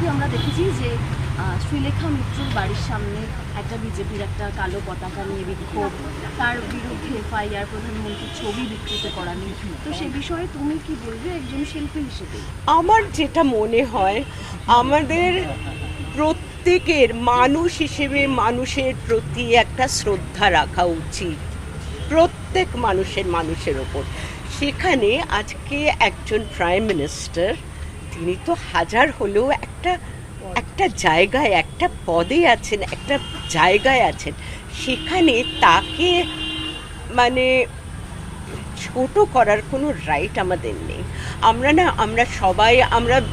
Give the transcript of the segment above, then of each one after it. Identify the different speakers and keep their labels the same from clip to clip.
Speaker 1: সম্প্রতি আমরা দেখেছি যে শ্রীলেখা মিত্রর বাড়ির সামনে একটা বিজেপির একটা কালো পতাকা নিয়ে বিক্ষোভ, তার বিরুদ্ধে এফআইআর, প্রধানমন্ত্রীর ছবি বিকৃত করা নিয়ে। তো সে বিষয়ে তুমি কি বলবে একজন শিল্পী হিসেবে?
Speaker 2: আমার যেটা মনে হয়, আমাদের প্রত্যেকের মানুষ হিসেবে মানুষের প্রতি একটা শ্রদ্ধা রাখা উচিত, প্রত্যেক মানুষের ওপর। সেখানে আজকে একজন প্রাইম মিনিস্টার, তিনি তো হাজার হলেও একটা জায়গায়, একটা পদে আছেন, একটা জায়গায় আছেন, সেখানে তাকে মানে ছোট করার কোনো রাইট আমাদের নেই। আমরা সবাই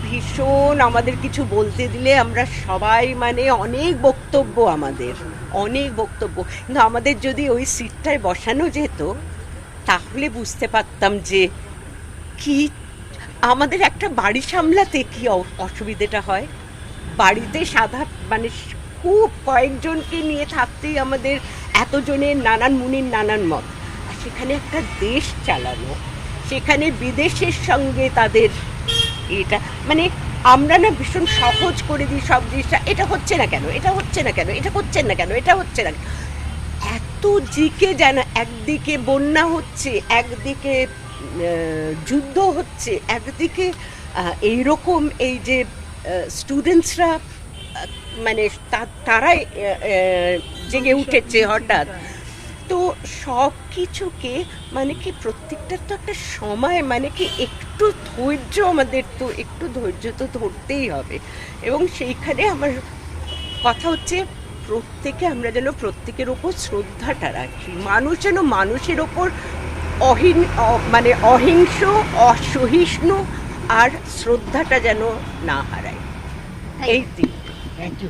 Speaker 2: ভীষণ, আমাদের কিছু বলতে দিলে আমরা সবাই অনেক বক্তব্য, কিন্তু আমাদের যদি ওই সিটটায় বসানো যেত তাহলে বুঝতে পারতাম যে কি আমাদের একটা বাড়ি সামলাতে কি অসুবিধাটা হয়। বাড়িতে খুব কয়েকজনকে নিয়ে থাকতেই আমাদের এতজনের নানান মুনির নানান মত, আর সেখানে একটা দেশ চালানো, সেখানে বিদেশের সঙ্গে তাদের এটা আমরা না ভীষণ সহজ করে দিই সব জিনিসটা। এটা হচ্ছে না কেন, এটা হচ্ছে না কেন, এটা করছেন না কেন, এটা হচ্ছে না, এত দিকে যেন, একদিকে বন্যা হচ্ছে, একদিকে যুদ্ধ হচ্ছে, একদিকে এইরকম এই যে স্টুডেন্টসরা তারাই জেগে উঠেছে হঠাৎ। তো সব কিছুকে কি প্রত্যেকটার তো একটা সময়, একটু ধৈর্য, আমাদের তো একটু ধৈর্য তো ধরতেই হবে। এবং সেইখানে আমার কথা হচ্ছে, আমরা যেন প্রত্যেকের ওপর শ্রদ্ধাটা রাখি। মানুষ যেন মানুষের ওপর অহিংস, অসহিষ্ণু আর শ্রদ্ধাটা যেন না হারায়। এই দিক।
Speaker 3: Thank you.